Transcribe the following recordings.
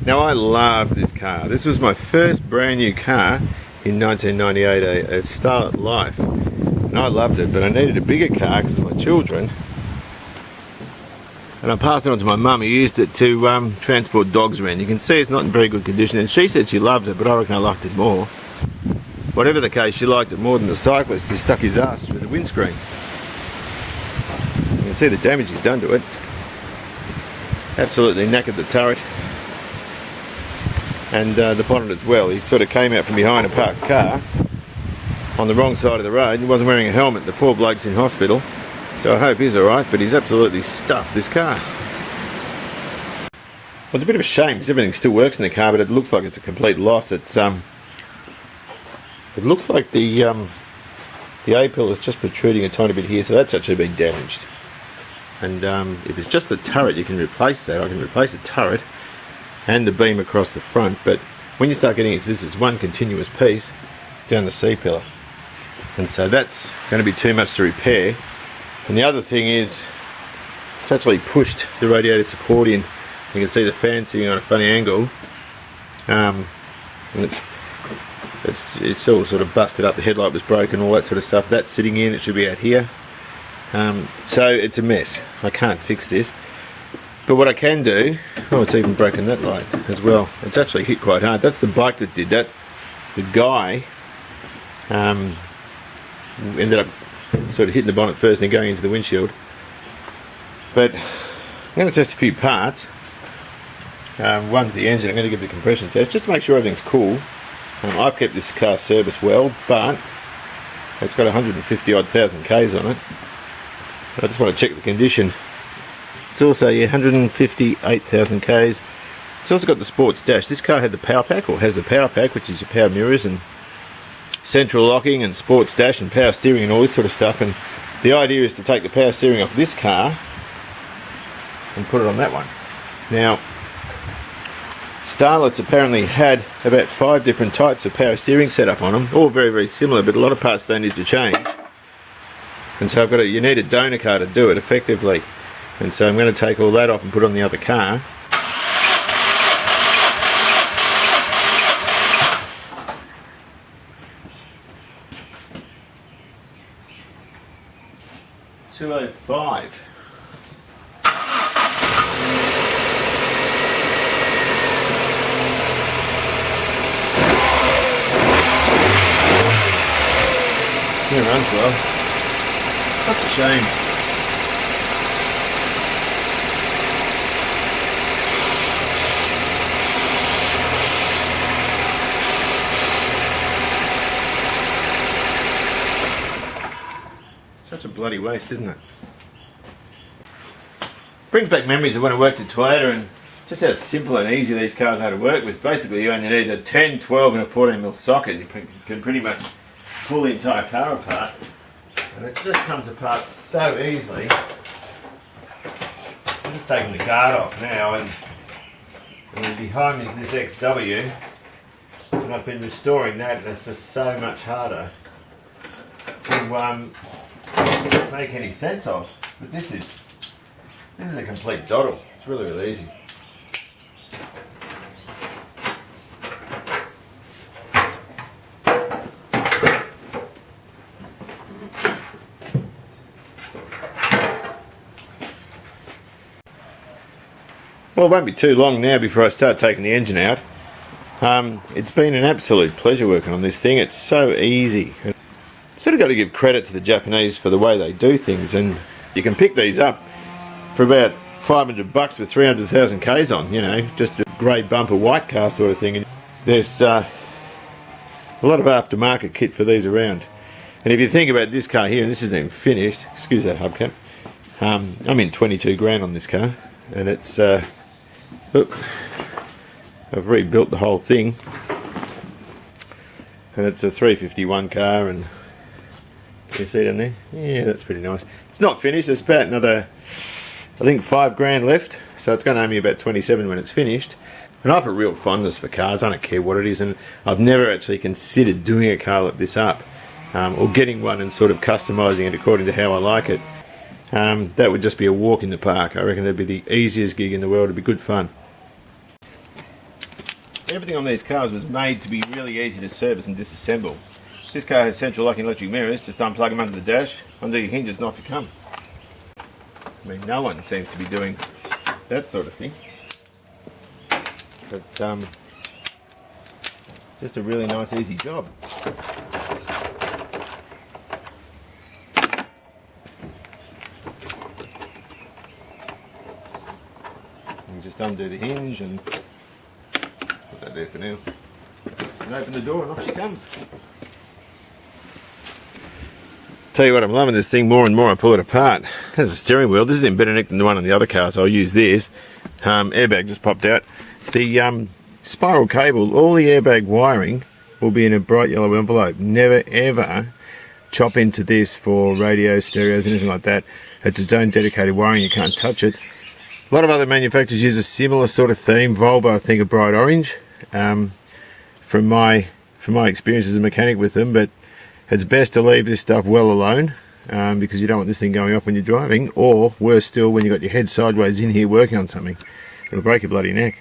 Now I love this car. This was my first brand new car in 1998, a Starlet Life. And I loved it, but I needed a bigger car because of my children. And I passed it on to my mum, who used it to transport dogs around. You can see it's not in very good condition, and she said she loved it, but I reckon I liked it more. Whatever the case, she liked it more than the cyclist who stuck his ass through the windscreen. You can see the damage he's done to it. Absolutely knackered the turret. And the bonnet as well. He sort of came out from behind a parked car on the wrong side of the road. He wasn't wearing a helmet. The poor bloke's in hospital. So I hope he's alright, but he's absolutely stuffed this car. Well, it's a bit of a shame because everything still works in the car, but it looks like it's a complete loss. It looks like the A-pillar is just protruding a tiny bit here, so that's actually been damaged. And if it's just the turret, you can replace that. I can replace the turret and the beam across the front, but when you start getting into this, it's one continuous piece down the C-pillar. And so that's going to be too much to repair. And the other thing is, it's actually pushed the radiator support in. You can see the fan sitting on a funny angle, and it's all sort of busted up. The headlight was broken, all that sort of stuff. That's sitting in. It should be out here. So it's a mess. I can't fix this. But what I can do, oh, it's even broken that light as well. It's actually hit quite hard. That's the bike that did that. The guy ended up sort of hitting the bonnet first and then going into the windshield. But I'm going to test a few parts. One's the engine. I'm going to give the compression test just to make sure everything's cool. I've kept this car serviced well, but it's got 150 odd thousand Ks on it. I just want to check the condition. It's also 158,000 Ks. It's also got the sports dash. This car had the power pack, or has the power pack, which is your power mirrors and central locking and sports dash and power steering and all this sort of stuff. And the idea is to take the power steering off this car and put it on that one. Now, Starlets apparently had about 5 different types of power steering set up on them, all very, very similar, but a lot of parts they need to change. And so you need a donor car to do it effectively. And so I'm going to take all that off and put it on the other car. $205. It runs well. That's a shame. Such a bloody waste, isn't it? Brings back memories of when I worked at Toyota and just how simple and easy these cars are to work with. Basically, you only need a 10, 12 and a 14mm socket. You can pretty much pull the entire car apart, and it just comes apart so easily. I'm just taking the guard off now, and behind me is this XW, and I've been restoring that, and it's just so much harder to make any sense of. But this is a complete doddle. It's really, really easy. Well, it won't be too long now before I start taking the engine out. It's been an absolute pleasure working on this thing. It's so easy. Sort of got to give credit to the Japanese for the way they do things, and you can pick these up for about $500 with 300,000 Ks on, you know, just a grey bumper white car sort of thing. And there's a lot of aftermarket kit for these around. And if you think about this car here, and this isn't even finished, excuse that hubcap, I'm in 22 grand on this car, and it's look, I've rebuilt the whole thing, and it's a 351 car, and you see it in there? Yeah, that's pretty nice. It's not finished. There's about another, I think, 5 grand left, so it's going to owe me about 27 when it's finished. And I have a real fondness for cars. I don't care what it is, and I've never actually considered doing a car like this up, or getting one and sort of customising it according to how I like it. That would just be a walk in the park. I reckon it'd be the easiest gig in the world. It'd be good fun. everything on these cars was made to be really easy to service and disassemble. This car has central locking electric mirrors, just unplug them under the dash, undo your hinges and off you come. I mean, no one seems to be doing that sort of thing. But just a really nice easy job. You just undo the hinge and put that there for now. And open the door and off she comes. Tell you what, I'm loving this thing more and more. I pull it apart. There's a steering wheel. This is in better nick than the one on the other cars. I'll use this. Airbag just popped out. The spiral cable, all the airbag wiring will be in a bright yellow envelope. Never ever chop into this for radio, stereos, anything like that. It's its own dedicated wiring. You can't touch it. A lot of other manufacturers use a similar sort of theme. Volvo, I think, a bright orange. From my experience as a mechanic with them, but it's best to leave this stuff well alone because you don't want this thing going off when you're driving, or worse still, when you've got your head sideways in here working on something. It'll break your bloody neck.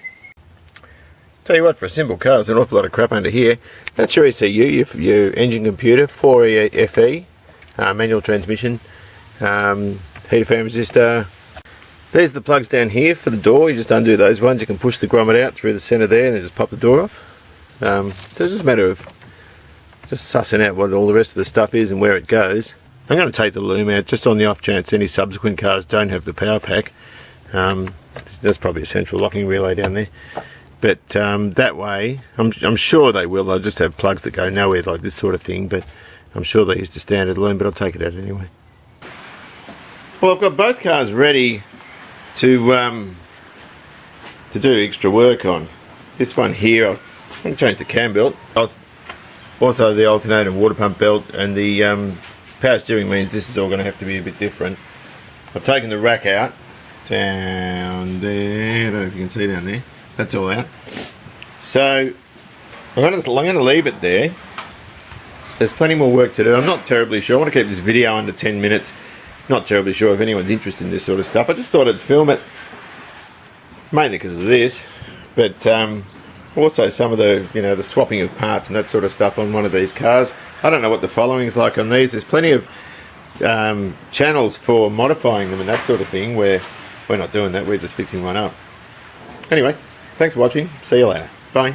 Tell you what, for a simple car, there's an awful lot of crap under here. That's your ECU, your engine computer, 4 FE, manual transmission, heater fan resistor. There's the plugs down here for the door. You just undo those ones. You can push the grommet out through the centre there and then just pop the door off. So it's just a matter of just sussing out what all the rest of the stuff is and where it goes. I'm going to take the loom out just on the off chance any subsequent cars don't have the power pack. There's probably a central locking relay down there. But that way, I'm sure they will. They'll just have plugs that go nowhere like this sort of thing, but I'm sure they used a standard loom, but I'll take it out anyway. Well, I've got both cars ready to do extra work on. This one here, I'm going to change the cam belt. Also the alternator water pump belt, and the power steering means this is all going to have to be a bit different. I've taken the rack out down there. I don't know if you can see down there. That's all out. So I'm going to leave it there. There's plenty more work to do. I'm not terribly sure. I want to keep this video under 10 minutes. Not terribly sure if anyone's interested in this sort of stuff. I just thought I'd film it mainly because of this, but also some of the, you know, the swapping of parts and that sort of stuff on one of these cars. I don't know what the following is like on these. There's plenty of channels for modifying them and that sort of thing, where we're not doing that. We're just fixing one up. Anyway, thanks for watching. See you later. Bye.